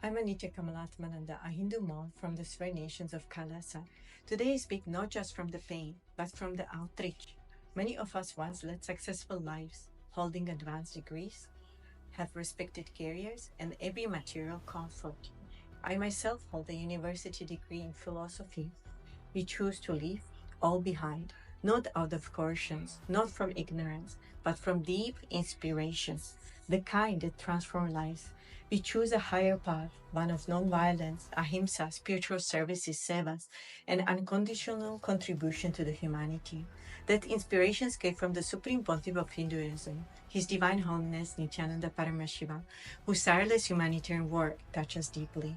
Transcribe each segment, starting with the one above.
I'm Anitya Kamalatmananda, a Hindu monk from the Sri nations of Kailasa. Today I speak not just from the pain, but from the outreach. Many of us once led successful lives, holding advanced degrees, have respected careers, and every material comfort. I myself hold a university degree in philosophy. We choose to leave all behind, not out of coercions, not from ignorance, but from deep inspirations, the kind that transform lives. We choose a higher path, one of non-violence, ahimsa, spiritual services, sevas, and unconditional contribution to the humanity. That inspirations came from the Supreme Pontiff of Hinduism, His Divine Holiness Nityananda Paramashiva, whose tireless humanitarian work touches deeply.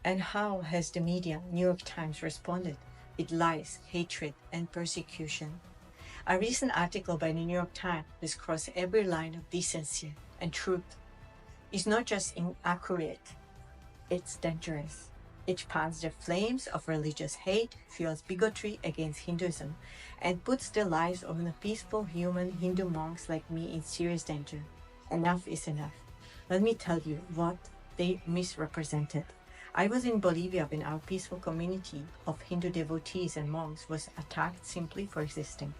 And how has the media, New York Times, responded? With lies, hatred, and persecution. A recent article by the New York Times has crossed every line of decency and truth. It's not just inaccurate, it's dangerous. It fans the flames of religious hate, fuels bigotry against Hinduism, and puts the lives of the peaceful human Hindu monks like me in serious danger. Enough is enough. Let me tell you what they misrepresented. I was in Bolivia when our peaceful community of Hindu devotees and monks was attacked simply for existing.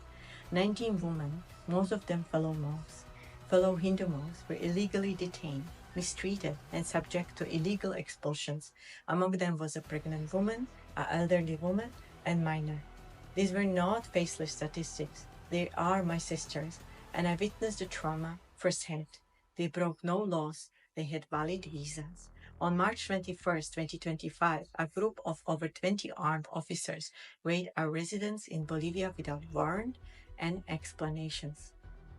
19 women, most of them fellow monks, fellow Hindu monks, were illegally detained, mistreated, and subject to illegal expulsions. Among them was a pregnant woman, an elderly woman, and minor. These were not faceless statistics. They are my sisters, and I witnessed the trauma firsthand. They broke no laws. They had valid visas. On March 21st, 2025, a group of over 20 armed officers raided our residence in Bolivia without warrant and explanations.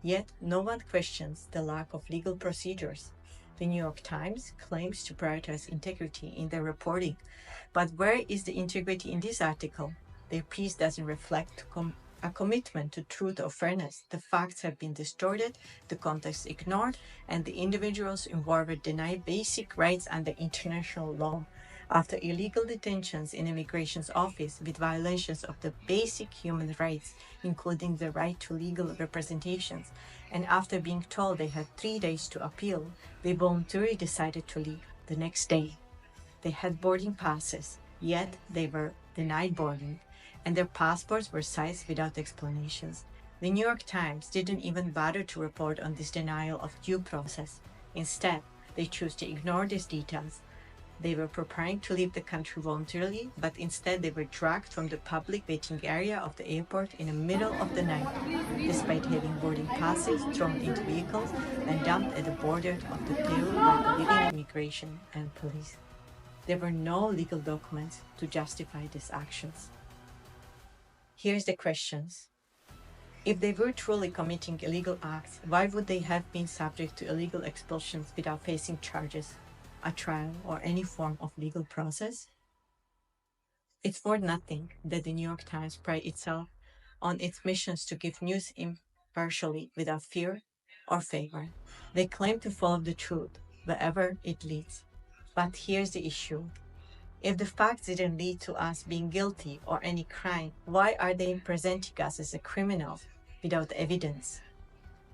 Yet, no one questions the lack of legal procedures. The New York Times claims to prioritize integrity in their reporting. But where is the integrity in this article? Their piece doesn't reflect a commitment to truth or fairness. The facts have been distorted, the context ignored, and the individuals involved are denied basic rights under international law. After illegal detentions in immigration's office with violations of the basic human rights, including the right to legal representations, and after being told they had 3 days to appeal, they voluntarily decided to leave the next day. They had boarding passes, yet they were denied boarding, and their passports were seized without explanations. The New York Times didn't even bother to report on this denial of due process. Instead, they chose to ignore these details. They were preparing to leave the country voluntarily, but instead they were dragged from the public waiting area of the airport in the middle of the night, despite having boarding passes thrown into vehicles and dumped at the border of the Peru by Bolivian immigration and police. There were no legal documents to justify these actions. Here's the questions. If they were truly committing illegal acts, why would they have been subject to illegal expulsions without facing charges, a trial, or any form of legal process? It's for nothing that the New York Times prides itself on its missions to give news impartially without fear or favor. They claim to follow the truth wherever it leads. But here's the issue. If the facts didn't lead to us being guilty or any crime, why are they presenting us as a criminals without evidence?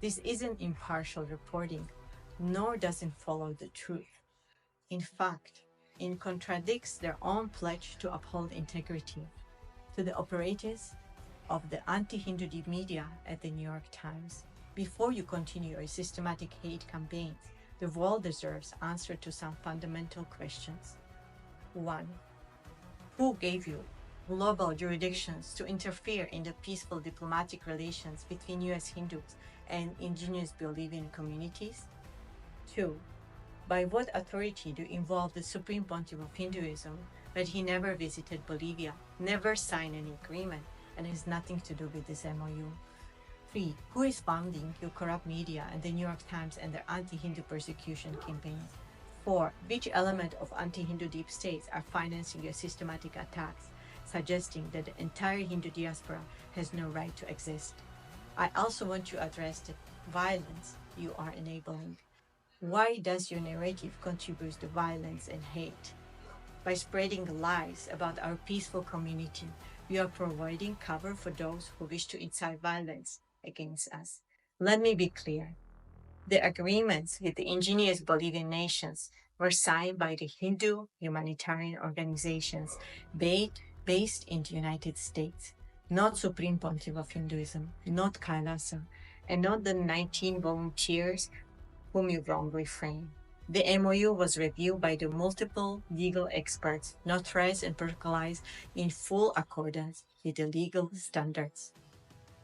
This isn't impartial reporting, nor does it follow the truth. In fact, it contradicts their own pledge to uphold integrity. To the operators of the anti-Hindu media at the New York Times, before you continue your systematic hate campaigns, the world deserves answer to some fundamental questions. 1. Who gave you global jurisdictions to interfere in the peaceful diplomatic relations between US Hindus and indigenous Bolivian communities? 2. By what authority do you involve the Supreme Pontiff of Hinduism, but he never visited Bolivia, never signed any agreement, and has nothing to do with this MOU? 3. Who is funding your corrupt media and the New York Times and their anti-Hindu persecution campaigns? 4. Which element of anti-Hindu deep states are financing your systematic attacks, suggesting that the entire Hindu diaspora has no right to exist? I also want to address the violence you are enabling. Why does your narrative contribute to violence and hate? By spreading lies about our peaceful community, we are providing cover for those who wish to incite violence against us. Let me be clear. The agreements with the indigenous Bolivian nations were signed by the Hindu humanitarian organizations based in the United States, not Supreme Pontiff of Hinduism, not Kailasa, and not the 19 volunteers whom you wrongly frame. The MOU was reviewed by the multiple legal experts, notarized and protocolized in full accordance with the legal standards.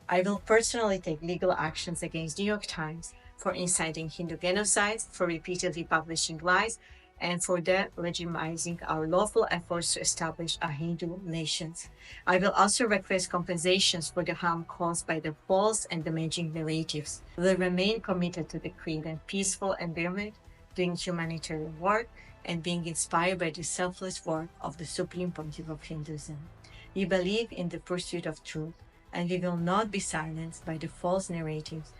I will personally take legal actions against New York Times for inciting Hindu genocides, for repeatedly publishing lies, and for legitimizing our lawful efforts to establish a Hindu nation. I will also request compensations for the harm caused by the false and damaging narratives. We will remain committed to the create a peaceful environment, doing humanitarian work, and being inspired by the selfless work of the Supreme Pontiff of Hinduism. We believe in the pursuit of truth, and we will not be silenced by the false narratives.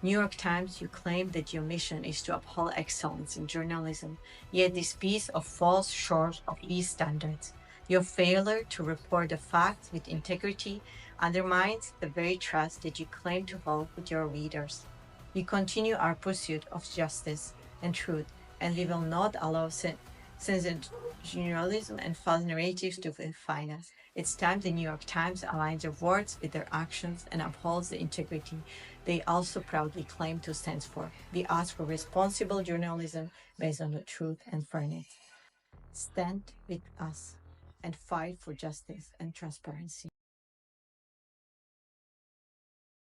New York Times, you claim that your mission is to uphold excellence in journalism, yet this piece of falls short of these standards. Your failure to report the facts with integrity undermines the very trust that you claim to hold with your readers. We continue our pursuit of justice and truth, and we will not allow sensationalism and false narratives to define us. It's time the New York Times aligns their words with their actions and upholds the integrity they also proudly claim to stand for. We ask for responsible journalism based on the truth and fairness. Stand with us and fight for justice and transparency.